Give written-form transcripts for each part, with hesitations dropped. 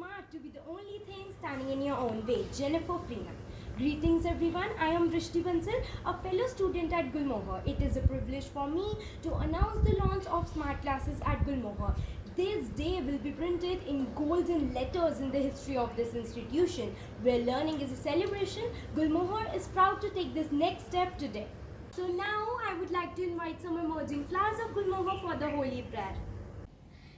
smart to be the only thing standing in your own way. Jennifer Freeman. Greetings everyone, I am Vrishti Bansal, a fellow student at Gulmohar. It is a privilege for me to announce the launch of smart classes at Gulmohar. This day will be printed in golden letters in the history of this institution. Where learning is a celebration, Gulmohar is proud to take this next step today. So now I would like to invite some emerging flowers of Gulmohar for the holy prayer.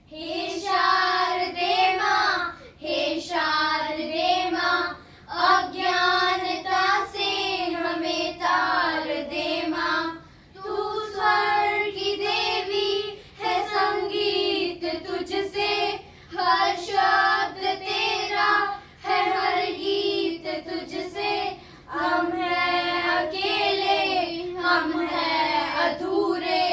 हे शारदे माँ, हे शारदे माँ, अज्ञानता से हमें तार दे माँ। तू स्वर्ग की देवी है, संगीत तुझसे, हर शब्द तेरा है, हर गीत तुझसे। हम हैं अकेले, हम हैं अधूरे,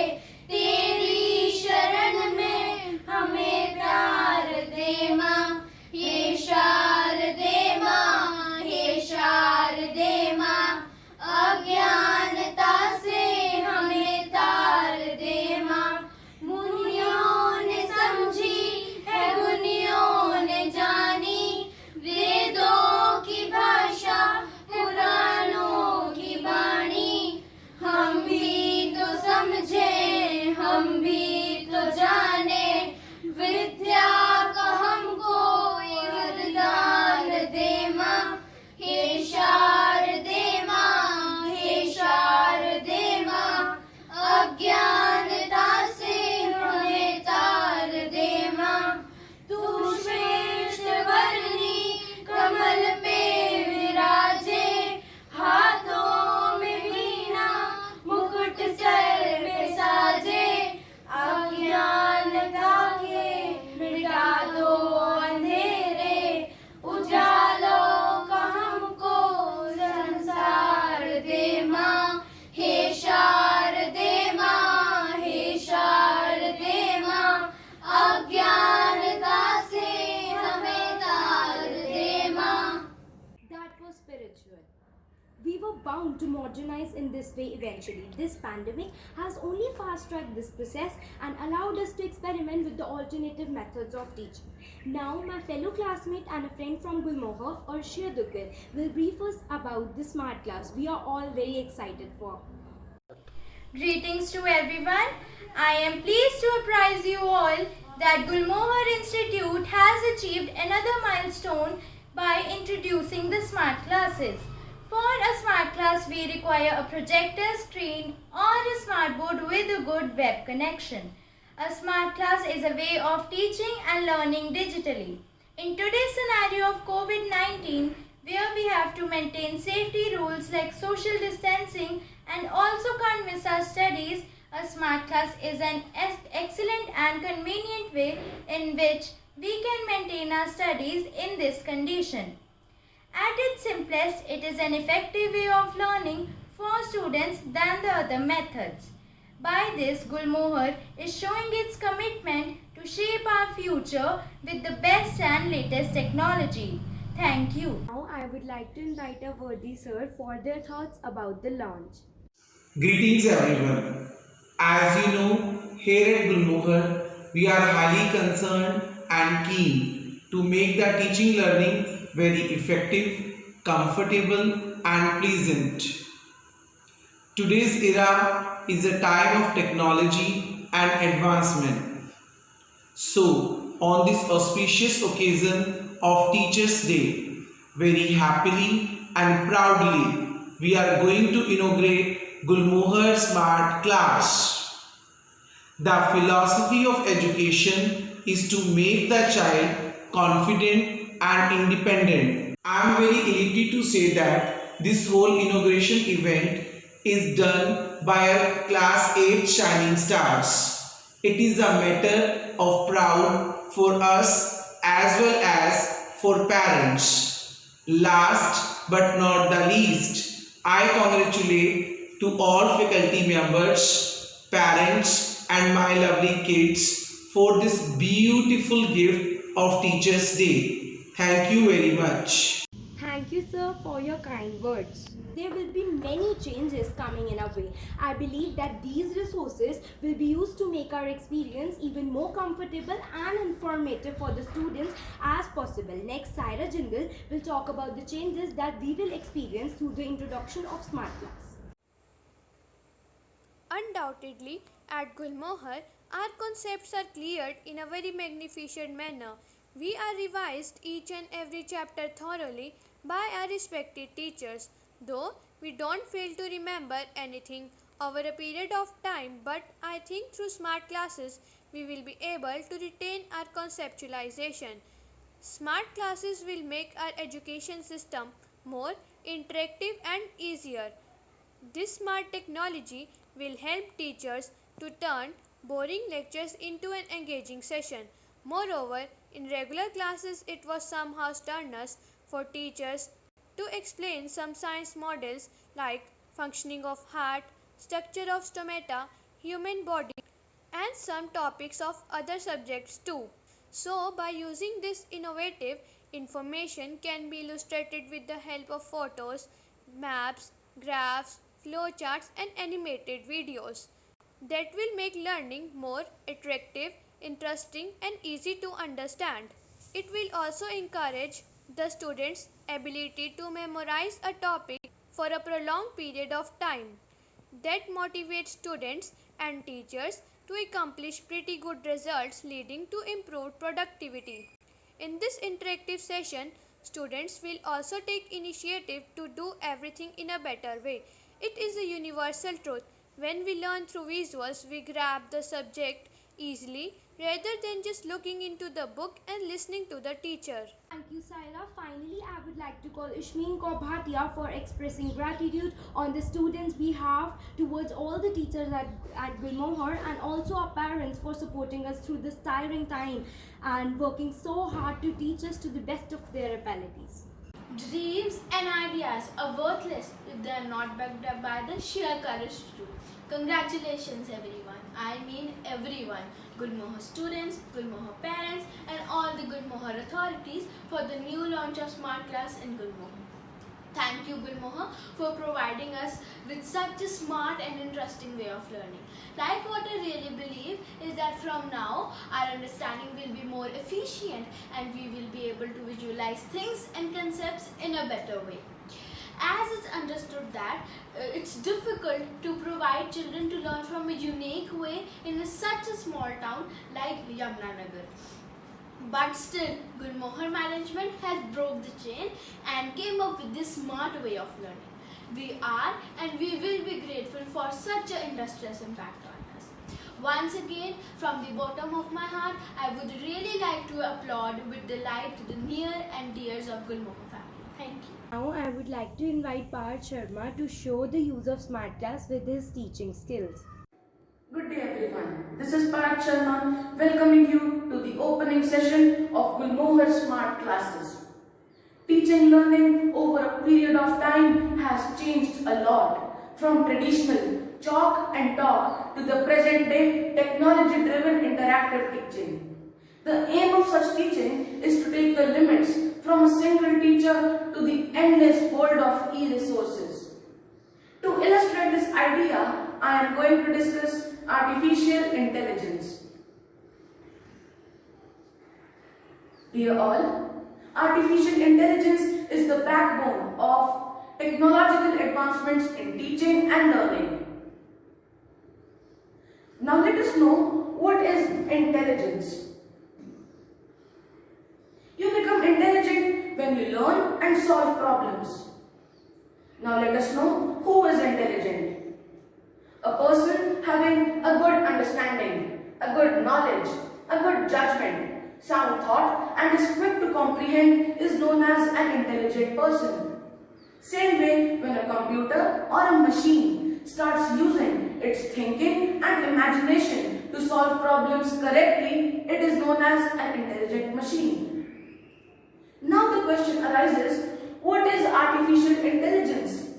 तेरी शरण में हमें प्यार दे माँ। हे शारदे माँ, हे शारदे माँ, अज्ञानता से हमें तार दे माँ। मुनियों ने समझी है, गुनियों ने जानी, वेदों की भाषा, पुराणों की वाणी। हम भी तो समझे, हम भी तो जाने, विद्या का हमको वरदान दे माँ। हे शारदे माँ, हे शारदे माँ, अज्ञानता से हमें तार दे माँ। तू श्रेष्ठ वर्णी कमल पे विराजे, हाथों में वीणा, मुकुट सर पे साजे। अज्ञानता के मिटा दो अंधेरे, उजालों का हमको संसार दे माँ। हे शारदे माँ, हे शारदे माँ, अज्ञानता से हमें तार दे माँ। That was spiritual. We were bound to modernize in this way eventually. This pandemic has only fast-tracked this process and allowed us to experiment with the alternative methods of teaching. Now, my fellow classmate and a friend from Gulmohar, Arshia Duggal, will brief us about the smart class we are all very excited for. Greetings to everyone. I am pleased to apprise you all that Gulmohar Institute has achieved another milestone by introducing the smart classes. For a smart class, we require a projector screen or a smart board with a good web connection. A smart class is a way of teaching and learning digitally. In today's scenario of COVID-19, where we have to maintain safety rules like social distancing and also can't miss our studies, a smart class is an excellent and convenient way in which we can maintain our studies in this condition. At its simplest, it is an effective way of learning for students than the other methods. By this, Gulmohar is showing its commitment to shape our future with the best and latest technology. Thank you. Now, I would like to invite our worthy sir for their thoughts about the launch. Greetings everyone. As you know, here at Gulmohar, we are highly concerned and keen to make the teaching learning very effective, comfortable and pleasant. Today's era is a time of technology and advancement. So, on this auspicious occasion of Teachers' Day, very happily and proudly, we are going to inaugurate Gulmohar Smart Class. The philosophy of education is to make the child confident and independent. I am very elated to say that this whole inauguration event is done by a class 8 Shining Stars. It is a matter of proud for us as well as for parents. Last but not the least, I congratulate to all faculty members, parents and my lovely kids for this beautiful gift of Teachers' Day. Thank you very much. Thank Thank you, sir, for your kind words. There will be many changes coming in our way. I believe that these resources will be used to make our experience even more comfortable and informative for the students as possible. Next, Saira Jindal will talk about the changes that we will experience through the introduction of Smart Class. Undoubtedly, at Gulmohar, our concepts are cleared in a very magnificent manner. We are revised each and every chapter thoroughly by our respected teachers, though we don't fail to remember anything over a period of time, but I think through smart classes we will be able to retain our conceptualization. Smart classes will make our education system more interactive and easier. This smart technology will help teachers to turn boring lectures into an engaging session. Moreover, in regular classes, it was somehow strenuous for teachers to explain some science models like functioning of heart, structure of stomata, human body, and some topics of other subjects too. So, by using this innovative information can be illustrated with the help of photos, maps, graphs, flowcharts, and animated videos that will make learning more attractive, interesting, and easy to understand. It will also encourage the students' ability to memorize a topic for a prolonged period of time. That motivates students and teachers to accomplish pretty good results, leading to improved productivity. In this interactive session, students will also take initiative to do everything in a better way. It is a universal truth. When we learn through visuals, we grab the subject easily rather than just looking into the book and listening to the teacher. Thank you, Saira. Finally, I would like to call Ishmeen Kaur Bhatia for expressing gratitude on the students' behalf towards all the teachers at Gulmohar and also our parents for supporting us through this tiring time and working so hard to teach us to the best of their abilities. Dreams and ideas are worthless if they are not backed up by the sheer courage to do. Congratulations everyone, I mean everyone, Gulmohar students, Gulmohar parents and all the Gulmohar authorities for the new launch of Smart Class in Gulmohar. Thank you Gulmohar for providing us with such a smart and interesting way of learning. Like what I really believe is that from now our understanding will be more efficient and we will be able to visualize things and concepts in a better way. As it's understood that it's difficult to provide children to learn from a unique way in such a small town like Yamunanagar. But still, Gulmohar management has broke the chain and came up with this smart way of learning. We are and we will be grateful for such an industrious impact on us. Once again, from the bottom of my heart, I would really like to applaud with delight to the near and dears of Gulmohar family. Thank you. Now, I would like to invite Parth Sharma to show the use of Smart Class with his teaching skills. Good day everyone, this is Parth Sharma welcoming you to the opening session of Gulmohar Smart Classes. Teaching learning over a period of time has changed a lot, from traditional chalk and talk to the present day technology driven interactive teaching. The aim of such teaching is to take the limits from a single teacher to the endless world of e-resources. To illustrate this idea, I am going to discuss artificial intelligence. Dear all, artificial intelligence is the backbone of technological advancements in teaching and learning. Now let us know what is intelligence. You become intelligent when you learn and solve problems. Now let us know who is intelligent. A person having a good understanding, a good knowledge, a good judgment, sound thought and is quick to comprehend is known as an intelligent person. Same way, when a computer or a machine starts using its thinking and imagination to solve problems correctly, it is known as an intelligent machine. Now the question arises, what is artificial intelligence?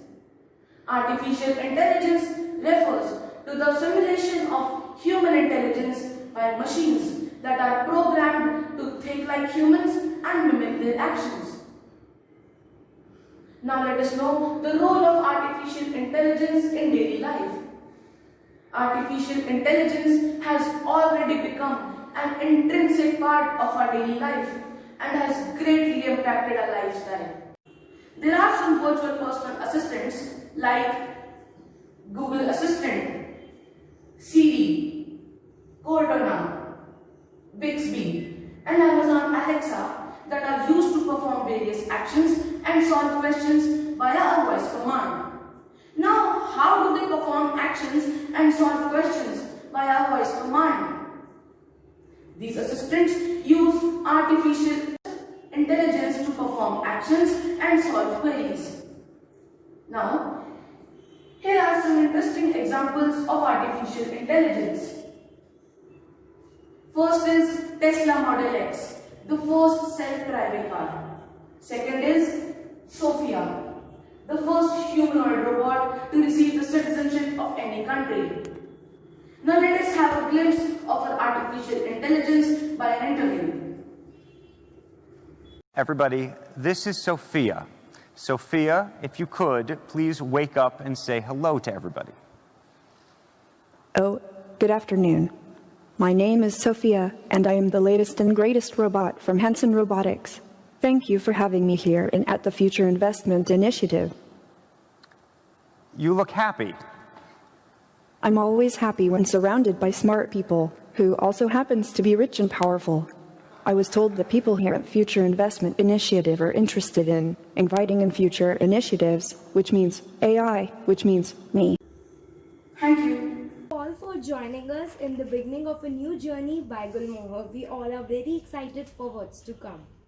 Artificial intelligence refers to the simulation of human intelligence by machines that are programmed to think like humans and mimic their actions. Now let us know the role of artificial intelligence in daily life. Artificial intelligence has already become an intrinsic part of our daily life and has greatly impacted our lifestyle. There are some virtual personal assistants like Google Assistant, Siri, Cortana, Bixby, and Amazon Alexa that are used to perform various actions and solve questions via a voice command. Now, how do they perform actions and solve questions via a voice command? These assistants use artificial intelligence to perform actions and solve queries. Now, here are some interesting examples of artificial intelligence. First is Tesla Model X, the first self-driving car. Second is Sophia, the first humanoid robot to receive the citizenship of any country. Now let us have a glimpse of our artificial intelligence by an interview. Everybody, this is Sophia. Sophia, if you could, please wake up and say hello to everybody. Oh, good afternoon. My name is Sophia, and I am the latest and greatest robot from Hanson Robotics. Thank you for having me here and at the Future Investment Initiative. You look happy. I'm always happy when surrounded by smart people who also happens to be rich and powerful. I was told that people here at Future Investment Initiative are interested in inviting in future initiatives, which means AI, which means me. Thank you. All for joining us in the beginning of a new journey by Gulmohar. We all are very excited for what's to come.